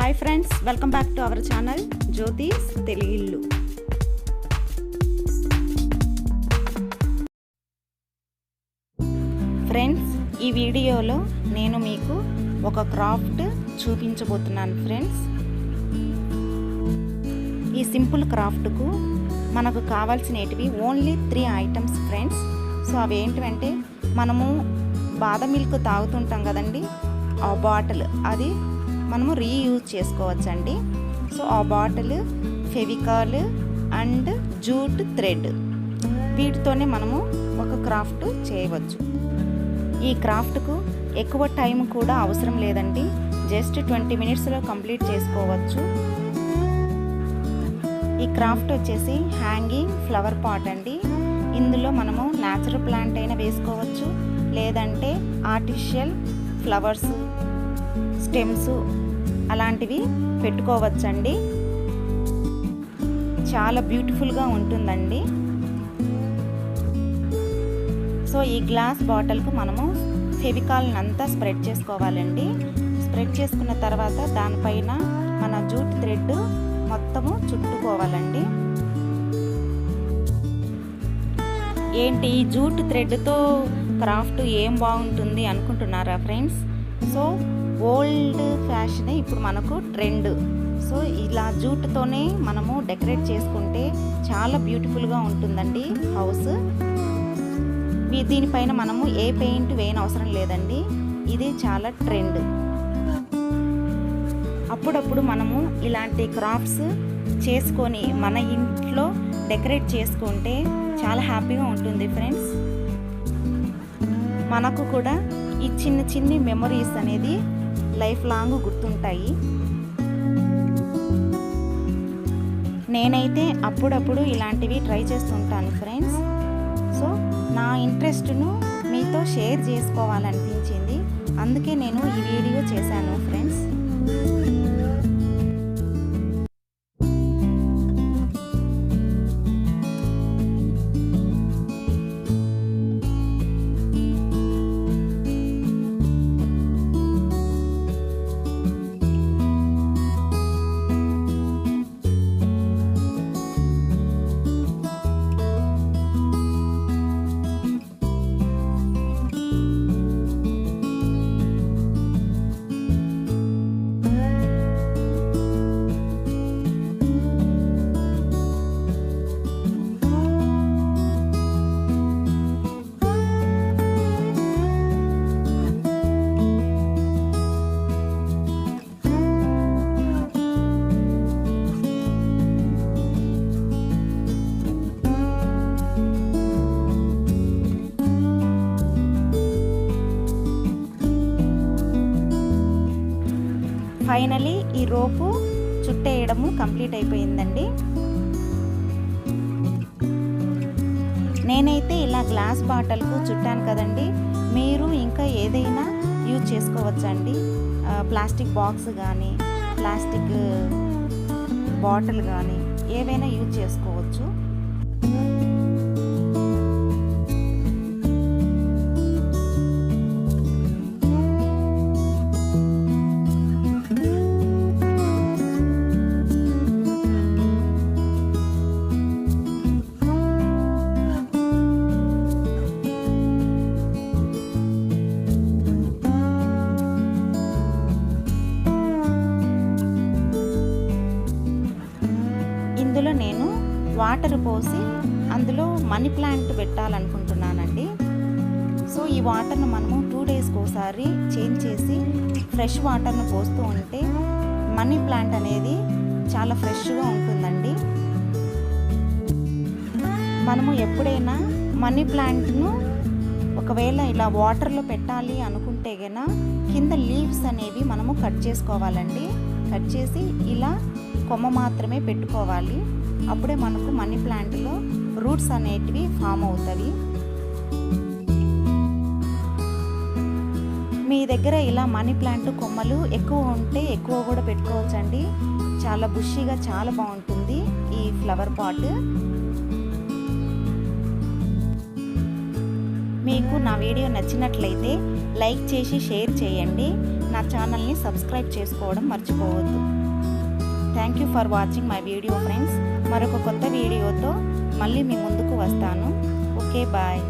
Hi friends, welcome back to our channel జ్యోతిస్ Telugillu. Friends, ఈ వీడియోలో నేను మీకు ఒక క్రాఫ్ట్ చూపించబోతున్నాను. ఫ్రెండ్స్, ఈ సింపుల్ క్రాఫ్ట్కు మనకు కావాల్సినవి ఓన్లీ 3 ఐటమ్స్ ఫ్రెండ్స్. సో అవి ఏంటంటే, మనము బాదం మిల్క్ తాగుతుంటాం కదండి, ఆ బాటిల్ అది మనము రీయూజ్ చేసుకోవచ్చండి. సో ఆ bottle, Fevicol and jute thread, వీటితోనే మనము ఒక క్రాఫ్ట్ చేయవచ్చు. ఈ క్రాఫ్ట్కు ఎక్కువ టైం కూడా అవసరం లేదండి, జస్ట్ 20 మినిట్స్లో కంప్లీట్ చేసుకోవచ్చు. ఈ క్రాఫ్ట్ వచ్చేసి హ్యాంగింగ్ ఫ్లవర్ పాట్ అండి. ఇందులో మనము న్యాచురల్ ప్లాంట్ అయినా వేసుకోవచ్చు, లేదంటే ఆర్టిఫిషియల్ ఫ్లవర్స్, స్టెమ్స్ అలాంటివి పెట్టుకోవచ్చండి. చాలా బ్యూటిఫుల్గా ఉంటుందండి. సో ఈ గ్లాస్ బాటిల్కు మనము ఫెవికాల్ని అంతా స్ప్రెడ్ చేసుకోవాలండి. స్ప్రెడ్ చేసుకున్న తర్వాత దానిపైన మన జూట్ థ్రెడ్ మొత్తము చుట్టుకోవాలండి. ఏంటి ఈ జూట్ థ్రెడ్తో క్రాఫ్ట్ ఏం బాగుంటుంది అనుకుంటున్నారా ఫ్రెండ్స్? సో ఓల్డ్ ఫ్యాషన్ ఇప్పుడు మనకు ట్రెండ్. సో ఇలా జూట్తోనే మనము డెకరేట్ చేసుకుంటే చాలా బ్యూటిఫుల్గా ఉంటుందండి హౌస్. దీనిపైన మనము ఏ పెయింట్ వేయని అవసరం లేదండి, ఇది చాలా ట్రెండ్. అప్పుడప్పుడు మనము ఇలాంటి క్రాఫ్ట్స్ చేసుకొని మన ఇంట్లో డెకరేట్ చేసుకుంటే చాలా హ్యాపీగా ఉంటుంది ఫ్రెండ్స్. మనకు కూడా ఈ చిన్ని మెమొరీస్ అనేది లైఫ్ లాంగ్ గుర్తుంటాయి. నేనైతే అప్పుడప్పుడు ఇలాంటివి ట్రై చేస్తుంటాను ఫ్రెండ్స్. సో నా ఇంట్రెస్ట్ను మీతో షేర్ చేసుకోవాలనిపించింది, అందుకే నేను ఈ వీడియో చేశాను ఫ్రెండ్స్. ఫైనలీ ఈ రోపు చుట్టేయడము కంప్లీట్ అయిపోయిందండి. నేనైతే ఇలా గ్లాస్ బాటిల్కు చుట్టాను కదండి, మీరు ఇంకా ఏదైనా యూజ్ చేసుకోవచ్చండి. ప్లాస్టిక్ బాక్స్ కానీ, ప్లాస్టిక్ బాటిల్ కానీ ఏవైనా యూజ్ చేసుకోవచ్చు. ఇందులో నేను వాటర్ పోసి అందులో మనీ ప్లాంట్ పెట్టాలనుకుంటున్నానండి. సో ఈ వాటర్ను మనము 2 డేస్కి ఒకసారి చేంజ్ చేసి ఫ్రెష్ వాటర్ను పోస్తూ ఉంటే మనీ ప్లాంట్ అనేది చాలా ఫ్రెష్గా ఉంటుందండి. మనము ఎప్పుడైనా మనీ ప్లాంట్ను ఒకవేళ ఇలా వాటర్లో పెట్టాలి అనుకుంటే గన కింద లీవ్స్ అనేవి మనము కట్ చేసుకోవాలండి. కట్ చేసి ఇలా కొమ్మ మాత్రమే పెట్టుకోవాలి. అప్పుడే మనకు మనీ ప్లాంట్లో రూట్స్ అనేటివి ఫామ్ అవుతాయి. మీ దగ్గర ఇలా మనీ ప్లాంట్ కొమ్మలు ఎక్కువ ఉంటే ఎక్కువ కూడా పెట్టుకోవచ్చండి. చాలా బుషీగా చాలా బాగుంటుంది ఈ ఫ్లవర్ పాట్. మీకు నా వీడియో నచ్చినట్లయితే లైక్ చేసి షేర్ చేయండి. నా ఛానల్ని సబ్స్క్రైబ్ చేసుకోవడం మర్చిపోవద్దు. Thank you for watching my video friends. మరొక కొత్త వీడియోతో మళ్ళీ మీ ముందుకు వస్తాను. Okay, bye.